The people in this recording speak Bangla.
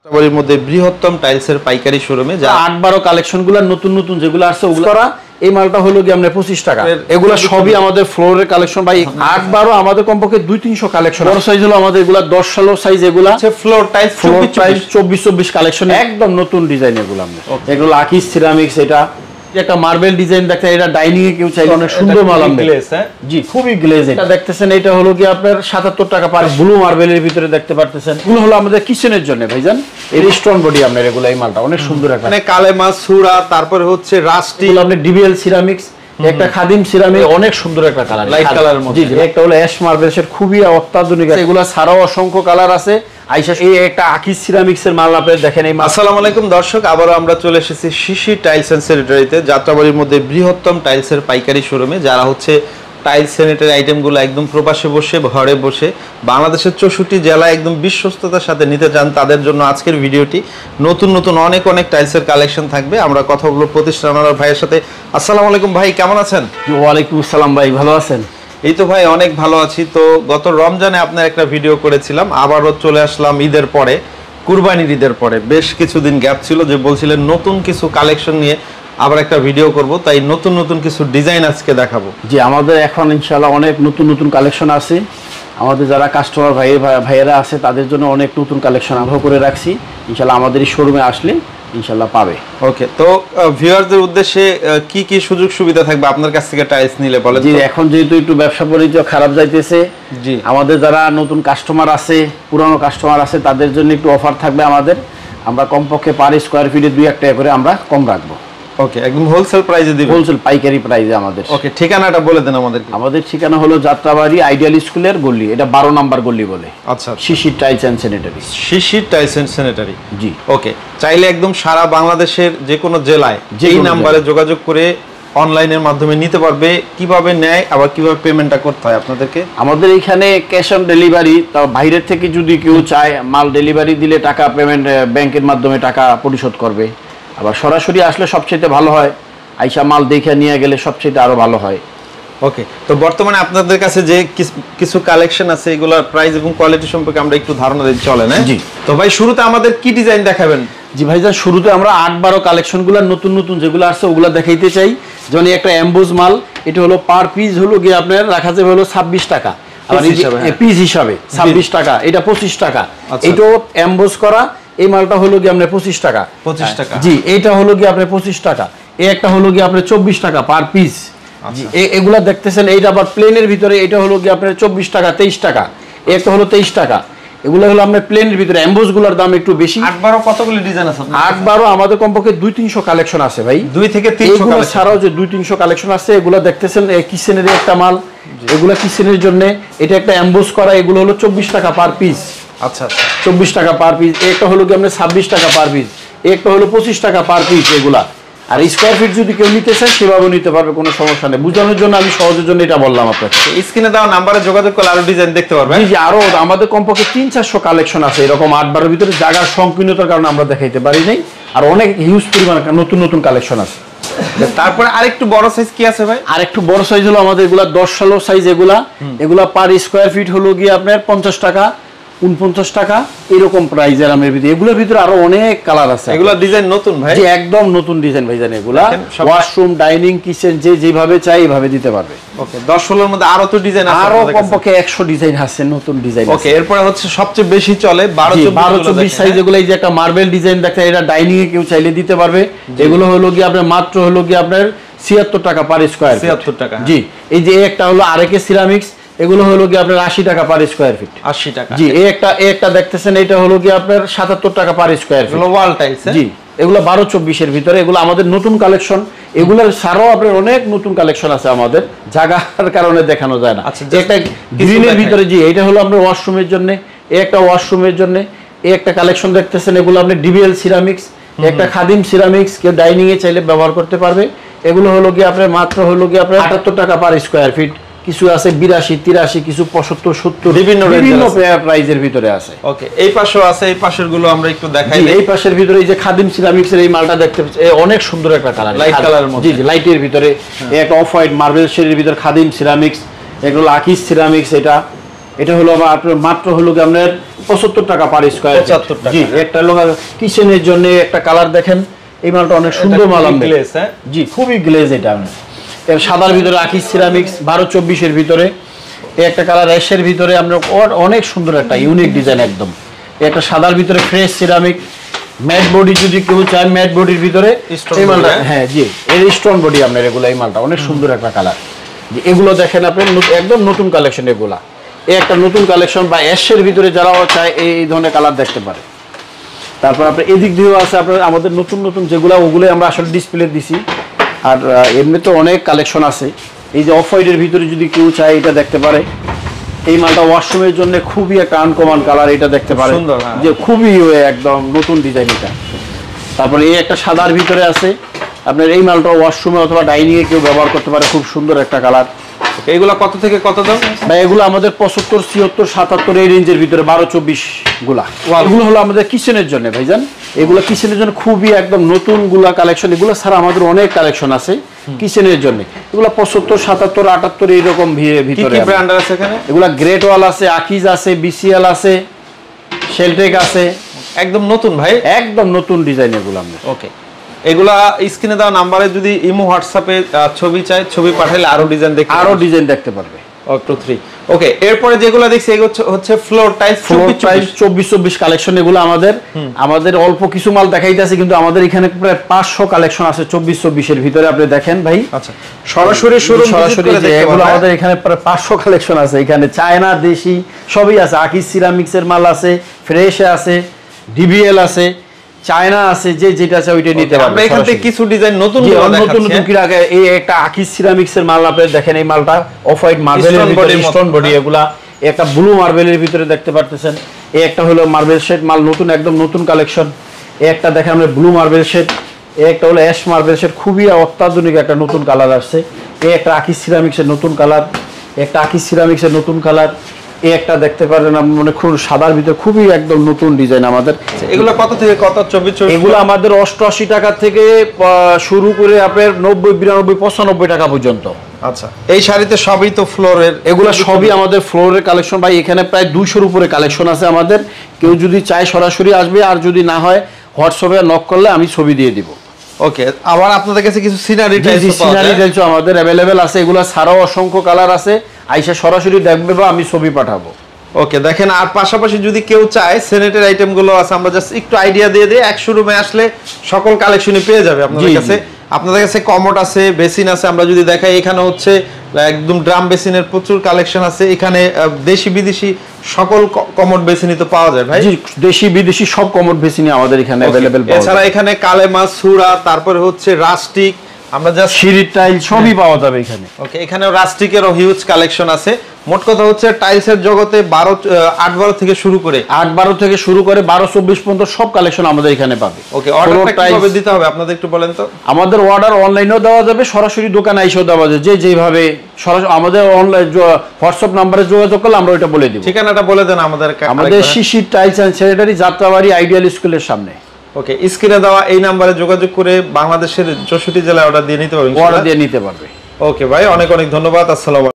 যাত্রাবাড়ির মধ্যে বৃহত্তম টাইলসের পাইকারি শোরুমে যা 8-12 কালেকশনগুলো নতুন নতুন যেগুলো আছে ওগুলো করা। এই মালটা হলো কি আমরা 25 টাকা। এগুলো সবই আমাদের ফ্লোরের কালেকশন ভাই। 8-12 আমাদের কমপক্ষে 200-300 কালেকশন। বড় সাইজ হলো আমাদের এগুলা 10-16 সাইজ। এগুলা আছে ফ্লোর টাইলস 24-24 কালেকশন, একদম নতুন ডিজাইন এগুলো আমরা। এগুলো আকিস সিরামিক্স। এটা একটা মার্বেল ডিজাইন দেখতে, এটা ডাইনিং এ কেউ চাইলে অনেক সুন্দর মাল আমরা। জি খুবই গ্লেজ। এটা দেখতেছেন এটা হলো কি আপনার 77 টাকা পার। ব্লু মার্বেলের ভিতরে দেখতে পারতেছেন। এগুলো হলো আমাদের কিচেনের জন্য ভাইজান। এই স্টোন বডি আপনার এগুলো। এই মালটা অনেক সুন্দর একটা মানে কালেমা সুরা, তারপরে হচ্ছে রাস্টি, এগুলো আপনি ডিবিএল সিরামিক্স, একটা খাদিম সিরামিক, অনেক সুন্দর একটা কালার, লাইট কালারের মধ্যে। জি একটা হলো অ্যাশ মার্বেলের খুবই অত্যাধুনিক। এগুলো ছাড়াও অসংখ্য কালার আছে। আইসা এই একটা আকিস সিরামিক্স এর মাল আপনি দেখেন। এই আসসালামু আলাইকুম দর্শক, আবারো আমরা চলে এসেছি শিশির টাইলস এন্ড স্যানিটারিতে, যাত্রাবাড়ির মধ্যে বৃহত্তম টাইলসের পাইকারি শোরুমে। যারা হচ্ছে টাইলস স্যানিটারি আইটেমগুলো একদম প্রবাসে বসে ঘরে বসে বাংলাদেশের 64 জেলায় একদম বিশ্বস্ততার সাথে নিতে চান, তাদের জন্য আজকের ভিডিওটি। নতুন নতুন অনেক টাইলসের কালেকশন থাকবে। আমরা কথা বলবো প্রতিষ্ঠানের ভাইয়ের সাথে। আসসালামু আলাইকুম ভাই, কেমন আছেন? ওয়ালাইকুম আসসালাম ভাই, ভালো আছেন? এই তো ভাই অনেক ভালো আছি। তো গত রমজানে আপনার একটা ভিডিও করেছিলাম, আবারও চলে আসলাম ঈদের পরে, কুরবানির ঈদের পরে। বেশ কিছুদিন গ্যাপ ছিল, যে বলছিলেন নতুন কিছু কালেকশন নিয়ে আবার একটা ভিডিও করব, তাই নতুন নতুন কিছু ডিজাইন আজকে দেখাবো। জি আমাদের এখন ইনশাআল্লাহ অনেক নতুন কালেকশন আছে। আমাদের যারা কাস্টমার ভাইয়েরা আছে তাদের জন্য অনেক নতুন কালেকশন আগ্রহ করে রাখছি। ইনশাআল্লাহ আমাদের এই শোরুমে আসলে ইনশাআল্লাহ পাবে। ওকে, তো ভিউয়ারদের উদ্দেশ্যে কি কি সুযোগ সুবিধা থাকবে আপনার কাছ থেকে টাইলস নিলে বলেন? জি এখন যেহেতু একটু ব্যবসা বাণিজ্য খারাপ যাইতেছে, জি আমাদের যারা নতুন কাস্টমার আছে, পুরানো কাস্টমার আছে, তাদের জন্য একটু অফার থাকবে আমাদের। আমরা কমপক্ষে পার স্কয়ার ফিটে 2-1 টাকা করে আমরা কম রাখবো। ওকে, একদম হোলসেল প্রাইসে দিবেন? হোলসেল পাইকারি প্রাইসে আমাদের। ওকে, ঠিকানাটা বলে দেন আমাদের। আমাদের ঠিকানা হলো যাত্রাবাড়ি আইডিয়াল স্কুলের গলি, এটা 12 নাম্বার গলি বলে। আচ্ছা, Shishir tiles and sanitary. Shishir tiles and sanitary, জি। ওকে, চাইলে একদম সারা বাংলাদেশের যে কোনো জেলায় যেই নাম্বারে যোগাযোগ করে অনলাইনের মাধ্যমে নিতে পারবে। কিভাবে নেয় আবার কিভাবে পেমেন্টটা করতে হয় আপনাদেরকে? আমাদের এখানে ক্যাশ অন ডেলিভারি। তাও বাইরের থেকে যদি কেউ চায় মাল ডেলিভারি দিলে টাকা পেমেন্ট ব্যাংকের মাধ্যমে টাকা পরিশোধ করবে। আবার সরাসরি আসলে সবচেয়ে ভালো হয়, আইসা মাল দেখে নিয়ে গেলে সবচেয়ে আরো ভালো হয়। ওকে, তো বর্তমানে আপনাদের কাছে যে কিছু কালেকশন আছে, এগুলোর প্রাইস এবং কোয়ালিটি সম্পর্কে আমরা একটু ধারণা দিতে চলে না? জি। তো ভাই শুরুতে আমাদের কি ডিজাইন দেখাবেন? জি ভাইজান, শুরুতে আমরা 8-12 কালেকশনগুলো নতুন যেগুলো আছে ওগুলো দেখাইতে চাই। যেমন একটা এমবোজ মাল, এটা হলো পার পিস হলো গিয়ে আপনার রাখা যাবে হলো 26 টাকা। আর পিস হিসাবে 26 টাকা, এটা 25 টাকা। এটাও এমবোজ করা। এই মালটা হলো গিয়ে আপনার 25 টাকা। 25 টাকা, জি। এইটা হলো গিয়ে আপনার 25 টাকা। এই একটা হলো গিয়ে আপনার 24 টাকা পার পিস। জি এগুলা দেখতেছেন। এইটা আবার প্লেনের ভিতরে, এটা হলো গিয়ে আপনার 24 টাকা, 23 টাকা। এই একটা হলো 23 টাকা। এগুলো হলো আপনার প্লেনের ভিতরে। এমবোজ গুলোর দাম একটু বেশি। 8-12 কতগুলো ডিজাইন আছে? 8-12 আমাদের কমপক্ষে 200-300 কালেকশন আছে ভাই। 2 থেকে 300 কালেকশন ছাড়াও যে 200-300 কালেকশন আছে। এগুলো দেখতেছেন কিচেনের একটা মাল, এগুলা কিচেনের জন্য। এটা একটা এমবোজ করা, এগুলো হলো 24 টাকা পার পিস। আচ্ছা আচ্ছা, 24 টাকা পার পিস। একটা হলো কি আপনার 26 টাকা পার পিস। একটা হলো 25 টাকা পার পিস এগুলা। আর স্কয়ার ফিট যদি কেউ নিতে চায় সেভাবে নিতে পারবে, কোনো সমস্যা নেই। বুঝানোর জন্য আমি সহজের জন্য এটা বললাম আপনাকে। স্ক্রিনে দেওয়া নাম্বারে যোগাযোগ করলে আরো ডিজাইন দেখতে পারবেন। জি আরো আমাদের কমপক্ষে 300-400 কালেকশন আছে এরকম। 8-12 ভিতরে জায়গার সংকীর্ণতার কারণে আমরা দেখাইতে পারি নাই। আর অনেক হিউজ পরিমাণ নতুন কালেকশন আছে। তারপরে আরেকটু বড় সাইজ কি আছে ভাই? আরেকটু বড় সাইজ হলো আমাদের এগুলা 10-16 সাইজ। এগুলা পার স্কয়ার ফিট হলো গিয়ে আপনার 50 টাকা, 49 টাকা, এরকম প্রাইজের আমের ভিতরে। এগুলোর ভিতরে আরো অনেক কালার আছে। এগুলা ডিজাইন নতুন ভাই? জি একদম নতুন ডিজাইন ভাই। জানেন এগুলা ওয়াশরুম, ডাইনিং, কিচেন যেভাবে চাই এইভাবে দিতে পারবে। ওকে, 10-16 এর মধ্যে আরো তো ডিজাইন আছে? আরো কমপক্ষে 100 ডিজাইন আছে, নতুন ডিজাইন। ওকে, এরপরে হচ্ছে সবচেয়ে বেশি চলে 12-24 সাইজ। এগুলো এই যে একটা মার্বেল ডিজাইন দেখেন, এটা ডাইনিং এ কেউ চাইলে দিতে পারবে। এগুলো হলো কি আপনার মাত্র হলো কি আপনার 76 টাকা পার স্কয়ার। 76 টাকা, জি। এই যে একটা হলো আরেকে সিরামিক্স, এগুলো হলো কি আপনার 80 টাকা পার স্কয়ার ফিট। 80 টাকা, জি। এই একটা দেখতেছেন, এটা হলো কি আপনার 77 টাকা per square feet. Wall tiles, জি। এগুলো 12-24 এর ভিতরে। এগুলো আমাদের নতুন কালেকশন। এগুলোর ছাড়াও আপনার অনেক নতুন কালেকশন আছে আমাদের, জায়গার কারণে দেখানো যায় না। একটা গ্রিনের ভিতরে, জি এটা হলো আপনার ওয়াশরুমের জন্য। এই একটা ওয়াশরুমের জন্য এই একটা কালেকশন দেখতেছেন। এগুলো আপনি ডিবিএল সিরামিক্স, একটা খাদিম সিরামিক্স, কেউ ডাইনিং এ চাইলে ব্যবহার করতে পারবে। এগুলো হলো কি আপনার মাত্র হলো কি আপনার 78 টাকা পার স্কয়ার ফিট। কিছু আছে 82-83, কিছু 75-70, বিভিন্ন প্রাইজের ভিতরে আছে। ওকে, এই পাশেও আছে। এই পাশের গুলো আমরা একটু দেখাই। এই পাশের ভিতরে এই যে খাদিম সিরামিক্সের এই মালটা দেখতে পাচ্ছেন, অনেক সুন্দর একটা কালার, লাইট কালারের মধ্যে। জি লাইটের ভিতরে। এই একটা অফ হোয়াইট মার্বেল শেডের ভিতরে খাদিম সিরামিক্স, এগুলো আকিস সিরামিক্স। এটা হলো আপনার মাত্র হলো কি আপনার 75 টাকা পার স্কয়ার। 75 টাকা। জি, একটা লোক কিচেনের জন্য একটা কালার দেখেন, এই মালটা অনেক সুন্দর মাল আমাদের। গ্লেজ, হ্যাঁ জি, খুবই গ্লেজ এটা। এর সাদার ভিতরে আকিজ সিরামিক্স 12-24 এর ভিতরে এই একটা কালার, অ্যাশের ভিতরে আমরা অনেক সুন্দর একটা ইউনিক ডিজাইন একদম। একটা সাদার ভিতরে ফ্রেশ সিরামিক ম্যাট বডি, যদি কেউ চায় ম্যাট বডির ভিতরে এই মালটা, হ্যাঁ জি, এর স্টোন বডি আপনার এগুলো, এই মালটা অনেক সুন্দর একটা কালার। এগুলো দেখেন আপনি একদম নতুন কালেকশন এগুলা, এই একটা নতুন কালেকশন। বা অ্যাশের ভিতরে যারা চায় এই ধরনের কালার দেখতে পারে। তারপর আপনার এদিক দিয়েও আছে আপনার আমাদের নতুন নতুন যেগুলো, ওগুলো আমরা আসলে ডিসপ্লে দিছি। আর এমনি তো অনেক কালেকশন আছে। এই যে অফ হোয়াইটের ভিতরে যদি কেউ চায় এটা দেখতে পারে, এই মালটা ওয়াশরুমের জন্য খুবই একটা আনকমন কালার, এটা দেখতে পারে যে খুবই একদম নতুন ডিজাইন এটা। তারপরে এই একটা সাদার ভিতরে আছে আপনার, এই মালটা ওয়াশরুমে অথবা ডাইনিং এ কেউ ব্যবহার করতে পারে, খুব সুন্দর একটা কালার। এইগুলা কত থেকে কত দাম ভাই? এগুলো আমাদের 75, 76, 77 এই রেঞ্জের ভিতরে, 12-24 গুলা। এগুলো হলো আমাদের কিচেনের জন্য ভাইজান, এগুলো কিচেনের জন্য খুবই একদম নতুন গুলা কালেকশন। এগুলো ছাড়া আমাদের অনেক কালেকশন আছে কিচেনের জন্য। এগুলো 75, 77, 78 এইরকম ভিতরে। কি ব্র্যান্ড আছে এখানে? এগুলো গ্রেট ওয়াল আছে, আকিজ আছে, বিসিএল আছে, শেলটেক আছে। একদম নতুন ভাই, একদম নতুন ডিজাইন এগুলো আমরা। ওকে, এগুলা স্ক্রিনে দেওয়া নাম্বারে যদি ইমো হোয়াটসঅ্যাপে ছবি চাই, ছবি পাঠালে আরো ডিজাইন দেখতে, আরো ডিজাইন দেখতে পারবে। 2, 3 ওকে। এরপরে যেগুলো দেখছি এগুলো হচ্ছে ফ্লোর টাইলস, 24 কালেকশন। এগুলো আমাদের অল্প কিছু মাল দেখাইতেছে, কিন্তু আমাদের এখানে প্রায় 500 কালেকশন আছে 24 এর ভিতরে। আপনি দেখেন ভাই, আচ্ছা সরাসরি শোরুম সরাসরি এগুলো আমাদের এখানে প্রায় 500 কালেকশন আছে। এখানে চায়না, দেশি সবই আছে। আকিজ সিরামিক্স এর মাল আছে, ফ্রেশ আছে, ডিবিএল আছে, চায়না আছে, যে যেটা আছে ওইটা নিতে পারবে। আমরা এখান থেকে কিছু ডিজাইন নতুন নতুন কি রাখে। এই একটা আকিজ সিরামিক্স এর মাল আপনি দেখেন, এই মালটা অফ হোয়াইট মার্বেলের ভিতরে স্টোন বডি, এগুলা একটা ব্লু মার্বেলের ভিতরে দেখতে পারতেছেন। এই একটা হলো মার্বেল শেড মাল, নতুন একদম নতুন কালেকশন। এই একটা দেখেন আমরা ব্লু মার্বেল শেড, এই একটা হলো অ্যাশ মার্বেল শেড, খুবই অত্যাধুনিক একটা নতুন কালার আসছে। এই একটা আকিজ সিরামিক্স এর নতুন কালার, একটা আকিজ সিরামিক্স এর নতুন কালার। এই একটা দেখতে পারেন মানে খুব সাদার ভিতরে, খুবই একদম নতুন ডিজাইন আমাদের। এগুলো কত থেকে কত? 24? এগুলো আমাদের 88 টাকা থেকে শুরু করে আপনার 90, 92, 95 টাকা পর্যন্ত। আচ্ছা, এই শাড়িতে সবই তো ফ্লোরের, এগুলো সবই আমাদের ফ্লোরের কালেকশন ভাই। এখানে প্রায় 200-র উপরে কালেকশন আছে আমাদের। কেউ যদি চায় সরাসরি আসবে, আর যদি না হয় হোয়াটসঅ্যাপে নক করলে আমি ছবি দিয়ে দিব। ওকে, আবার আপনাদের কাছে কিছু সিনারি টাইলস আমাদের অ্যাভেলেবেল আছে। এগুলো ছাড়াও অসংখ্য কালার আছে, আইসা সরাসরি দেখবে বা আমি ছবি পাঠাবো। ওকে, দেখেন আর পাশাপাশি যদি কেউ চায় স্যানিটারি আইটেম গুলো আছে, আমরা জাস্ট একটু আইডিয়া দিয়ে দিই। এক শোরুমে আসলে সকল কালেকশনই পেয়ে যাবে আপনাদের কাছে। আপনাদের কাছে কমোড আছে, বেসিন আছে। আমরা যদি দেখাই, এখানে হচ্ছে একদম ড্রাম বেসিনের প্রচুর কালেকশন আছে। এখানে দেশি বিদেশি সকল কমোড বেসিনই তো পাওয়া যায় ভাই। দেশি বিদেশি সব কমোড বেসিনই আমাদের এখানে अवेलेबल পাওয়া যায়। এছাড়া এখানে কালেমা, সুরা, তারপরে হচ্ছে রাস্টিক, আমরা জাস্ট সিঁড়ির টাইল সবই পাওয়া যাবে এখানে। ওকে, এখানে রাস্টিকেরও হিউজ কালেকশন আছে। মোট কথা হচ্ছে টাইলসের জগতে 8-12 থেকে শুরু করে 8-12 থেকে শুরু করে 12-24 পর্যন্ত সব কালেকশন আমাদের এখানে পাবে। ওকে, অর্ডারটা কিভাবে দিতে হবে আপনাদের একটু বলেন তো? আমাদের অর্ডার অনলাইনেও দেওয়া যাবে, সরাসরি দোকানে এসেও দেওয়া যাবে। যে যেভাবে সরাসরি আমাদের অনলাইন হোয়াটসঅ্যাপ নম্বরে যোগাযোগ করলে আমরা ওইটা বলে দিব। ঠিকানাটা বলে দেন আমাদের। আমাদের Shishir tiles and sanitary, Jatrabari ideal স্কুলের সামনে। ওকে, স্ক্রিনে দেওয়া এই নম্বরে যোগাযোগ করে বাংলাদেশের 64 জেলায় অর্ডার দিয়ে নিতে পারবেন। অর্ডার দিয়ে নিতে পারবে। ওকে ভাই, অনেক অনেক ধন্যবাদ। আসসালামু আলাইকুম।